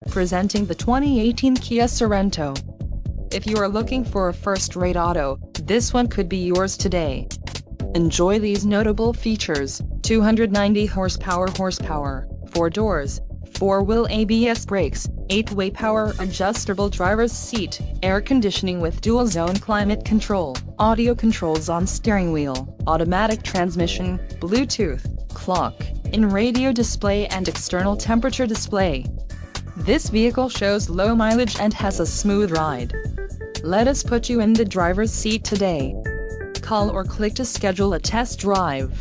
Presenting the 2018 Kia Sorento. If you are looking for a first-rate auto, this one could be yours today. Enjoy these notable features: 290 horsepower, 4 doors, 4-wheel ABS brakes, 8-way power adjustable driver's seat, air conditioning with dual-zone climate control, audio controls on steering wheel, automatic transmission, Bluetooth, clock, in radio display and external temperature display. This vehicle shows low mileage and has a smooth ride. Let us put you in the driver's seat today. Call or click to schedule a test drive.